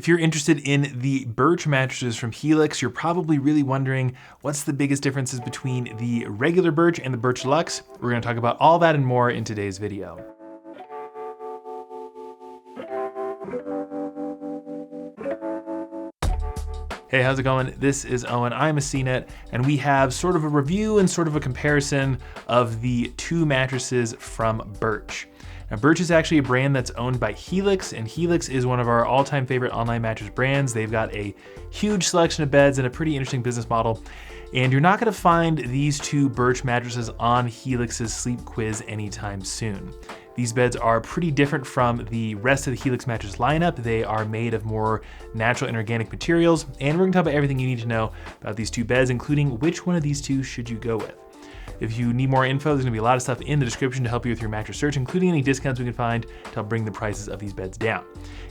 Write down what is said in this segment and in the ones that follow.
If you're interested in the Birch mattresses from Helix, you're probably really wondering what's the biggest differences between the regular Birch and the Birch Luxe. We're gonna talk about all that and more in today's video. Hey, how's it going? This is Owen, I'm a CNET, and we have sort of a review and sort of a comparison of the two mattresses from Birch. Now, Birch is actually a brand that's owned by Helix, and Helix is one of our all-time favorite online mattress brands. They've got a huge selection of beds and a pretty interesting business model. And you're not gonna find these two Birch mattresses on Helix's sleep quiz anytime soon. These beds are pretty different from the rest of the Helix mattress lineup. They are made of more natural and organic materials, and we're gonna talk about everything you need to know about these two beds, including which one of these two should you go with. If you need more info, there's gonna be a lot of stuff in the description to help you with your mattress search, including any discounts we can find to help bring the prices of these beds down.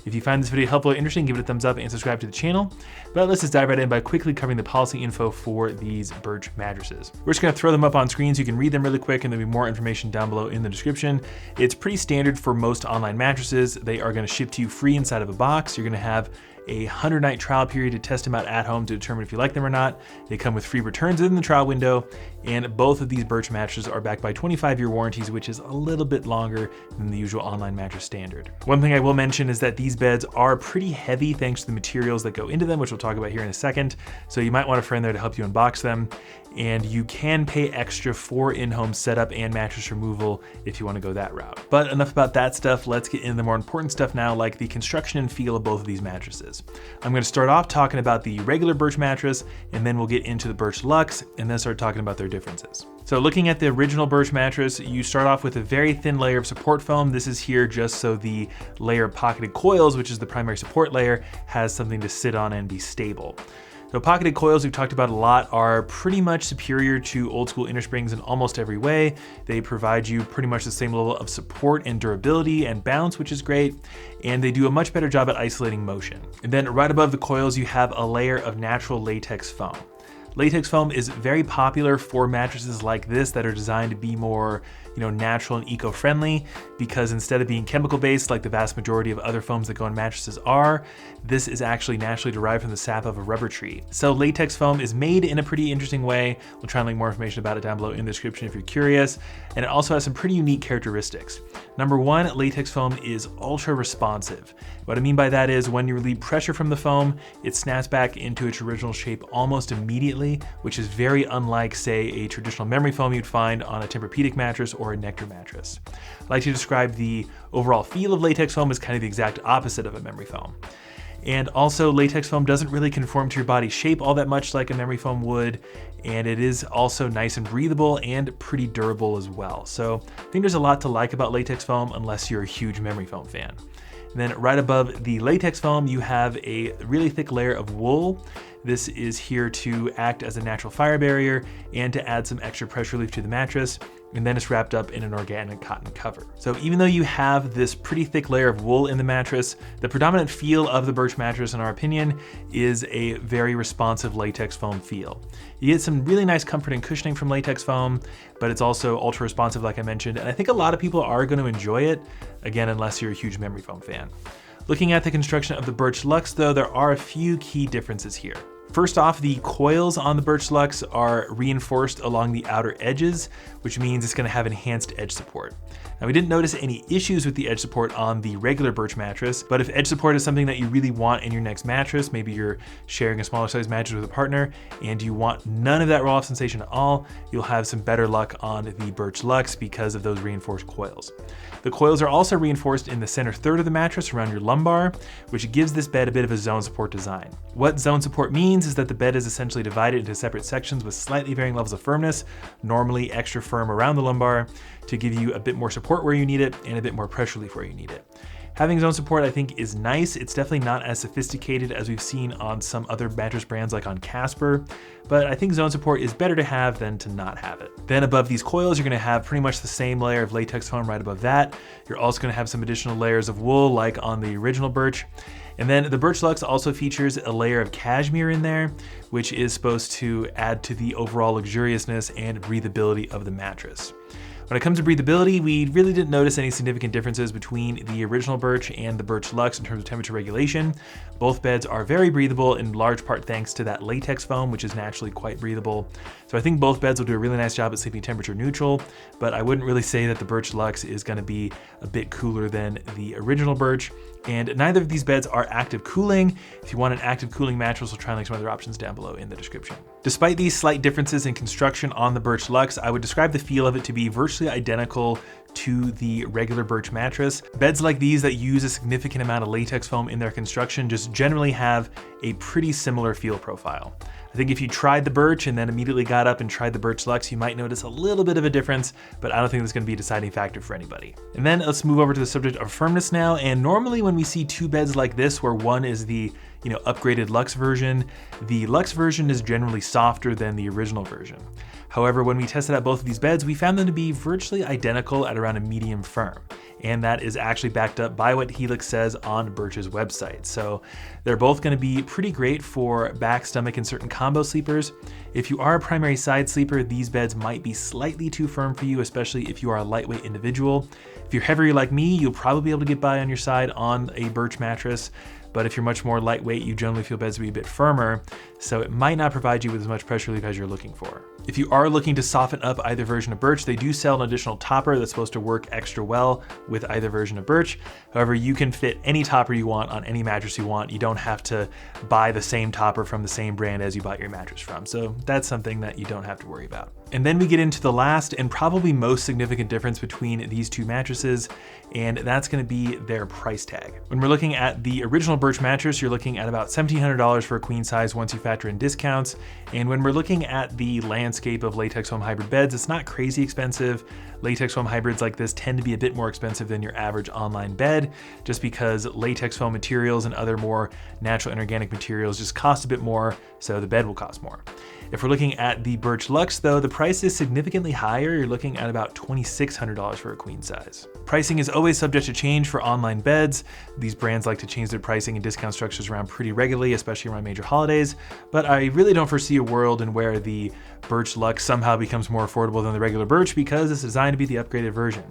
If you find this video helpful or interesting, give it a thumbs up and subscribe to the channel. But let's just dive right in by quickly covering the policy info for these Birch mattresses. We're just gonna throw them up on screen so you can read them really quick, and there'll be more information down below in the description. It's pretty standard for most online mattresses. They are gonna ship to you free inside of a box. You're gonna have a 100-night trial period to test them out at home to determine if you like them or not. They come with free returns within the trial window, and both of these Birch mattresses are backed by 25-year warranties, which is a little bit longer than the usual online mattress standard. One thing I will mention is that these beds are pretty heavy thanks to the materials that go into them, which we'll talk about here in a second. So you might want a friend there to help you unbox them. And you can pay extra for in-home setup and mattress removal if you want to go that route. But enough about that stuff. Let's get into the more important stuff now, like the construction and feel of both of these mattresses. I'm going to start off talking about the regular Birch mattress, and then we'll get into the Birch Luxe, and then start talking about their differences. So looking at the original Birch mattress, you start off with a very thin layer of support foam. This is here just so the layer of pocketed coils, which is the primary support layer, has something to sit on and be stable. So pocketed coils we've talked about a lot are pretty much superior to old school inner springs in almost every way. They provide you pretty much the same level of support and durability and bounce, which is great. And they do a much better job at isolating motion. And then right above the coils, you have a layer of natural latex foam. Latex foam is very popular for mattresses like this that are designed to be more, natural and eco-friendly, because instead of being chemical-based like the vast majority of other foams that go in mattresses are, this is actually naturally derived from the sap of a rubber tree. So latex foam is made in a pretty interesting way. We'll try and link more information about it down below in the description if you're curious. And it also has some pretty unique characteristics. Number one, latex foam is ultra responsive. What I mean by that is when you relieve pressure from the foam, it snaps back into its original shape almost immediately, which is very unlike, say, a traditional memory foam you'd find on a Tempur-Pedic mattress or a Nectar mattress. I like to describe the overall feel of latex foam as kind of the exact opposite of a memory foam. And also, latex foam doesn't really conform to your body's shape all that much like a memory foam would, and it is also nice and breathable and pretty durable as well. So I think there's a lot to like about latex foam unless you're a huge memory foam fan. And then right above the latex foam, you have a really thick layer of wool. This is here to act as a natural fire barrier and to add some extra pressure relief to the mattress. And then it's wrapped up in an organic cotton cover. So even though you have this pretty thick layer of wool in the mattress, the predominant feel of the Birch mattress, in our opinion, is a very responsive latex foam feel. You get some really nice comfort and cushioning from latex foam, but it's also ultra responsive, like I mentioned. And I think a lot of people are going to enjoy it, again, unless you're a huge memory foam fan. Looking at the construction of the Birch Luxe, though, there are a few key differences here. First off, the coils on the Birch Luxe are reinforced along the outer edges, which means it's gonna have enhanced edge support. Now, we didn't notice any issues with the edge support on the regular Birch mattress, but if edge support is something that you really want in your next mattress, maybe you're sharing a smaller size mattress with a partner and you want none of that roll-off sensation at all, you'll have some better luck on the Birch Luxe because of those reinforced coils. The coils are also reinforced in the center third of the mattress around your lumbar, which gives this bed a bit of a zone support design. What zone support means is that the bed is essentially divided into separate sections with slightly varying levels of firmness, normally extra firm around the lumbar, to give you a bit more support where you need it and a bit more pressure relief where you need it. Having zone support, I think, is nice. It's definitely not as sophisticated as we've seen on some other mattress brands like on Casper, but I think zone support is better to have than to not have it. Then above these coils, you're gonna have pretty much the same layer of latex foam right above that. You're also gonna have some additional layers of wool like on the original Birch. And then the Birch Luxe also features a layer of cashmere in there, which is supposed to add to the overall luxuriousness and breathability of the mattress. When it comes to breathability, we really didn't notice any significant differences between the original Birch and the Birch Luxe in terms of temperature regulation. Both beds are very breathable, in large part thanks to that latex foam, which is naturally quite breathable. So I think both beds will do a really nice job at sleeping temperature neutral, but I wouldn't really say that the Birch Luxe is gonna be a bit cooler than the original Birch. And neither of these beds are active cooling. If you want an active cooling mattress, we'll try and link some other options down below in the description. Despite these slight differences in construction on the Birch Luxe, I would describe the feel of it to be virtually identical to the regular Birch mattress. Beds like these that use a significant amount of latex foam in their construction just generally have a pretty similar feel profile. I think if you tried the Birch and then immediately got up and tried the Birch Luxe, you might notice a little bit of a difference, but I don't think that's gonna be a deciding factor for anybody. And then let's move over to the subject of firmness now. And normally when we see two beds like this, where one is the upgraded Luxe version, the Luxe version is generally softer than the original version. However, when we tested out both of these beds, we found them to be virtually identical at around a medium firm. And that is actually backed up by what Helix says on Birch's website. So they're both gonna be pretty great for back, stomach, and certain combo sleepers. If you are a primary side sleeper, these beds might be slightly too firm for you, especially if you are a lightweight individual. If you're heavier like me, you'll probably be able to get by on your side on a Birch mattress. But if you're much more lightweight, you generally feel beds to be a bit firmer, so it might not provide you with as much pressure relief as you're looking for. If you are looking to soften up either version of Birch, they do sell an additional topper that's supposed to work extra well with either version of Birch. However, you can fit any topper you want on any mattress you want. You don't have to buy the same topper from the same brand as you bought your mattress from. So that's something that you don't have to worry about. And then we get into the last and probably most significant difference between these two mattresses, and that's gonna be their price tag. When we're looking at the original Birch mattress, you're looking at about $1,700 for a queen size once you factor in discounts. And when we're looking at the landscape of latex foam hybrid beds, it's not crazy expensive. Latex foam hybrids like this tend to be a bit more expensive than your average online bed, just because latex foam materials and other more natural and organic materials just cost a bit more, so the bed will cost more. If we're looking at the Birch Luxe though, the price is significantly higher. You're looking at about $2,600 for a queen size. Pricing is always subject to change for online beds. These brands like to change their pricing and discount structures around pretty regularly, especially around major holidays. But I really don't foresee a world in where the Birch Luxe somehow becomes more affordable than the regular Birch, because it's designed to be the upgraded version.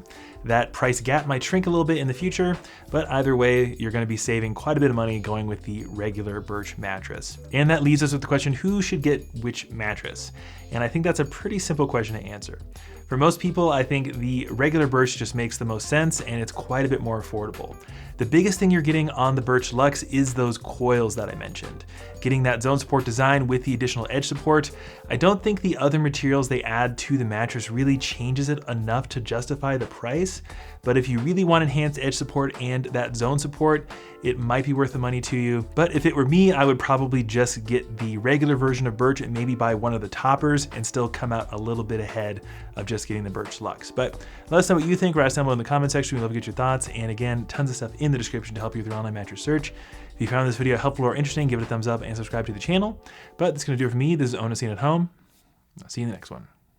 That price gap might shrink a little bit in the future, but either way, you're gonna be saving quite a bit of money going with the regular Birch mattress. And that leaves us with the question, who should get which mattress? And I think that's a pretty simple question to answer. For most people, I think the regular Birch just makes the most sense, and it's quite a bit more affordable. The biggest thing you're getting on the Birch Luxe is those coils that I mentioned. Getting that zone support design with the additional edge support. I don't think the other materials they add to the mattress really changes it enough to justify the price, but if you really want enhanced edge support and that zone support, it might be worth the money to you. But if it were me, I would probably just get the regular version of Birch and maybe buy one of the toppers and still come out a little bit ahead of just getting the Birch Luxe. But let us know what you think. Write us down below in the comment section. We'd love to get your thoughts. And again, tons of stuff in the description to help you with your online mattress search. If you found this video helpful or interesting, give it a thumbs up and subscribe to the channel. But that's gonna do it for me. This is Owen at Home. I'll see you in the next one.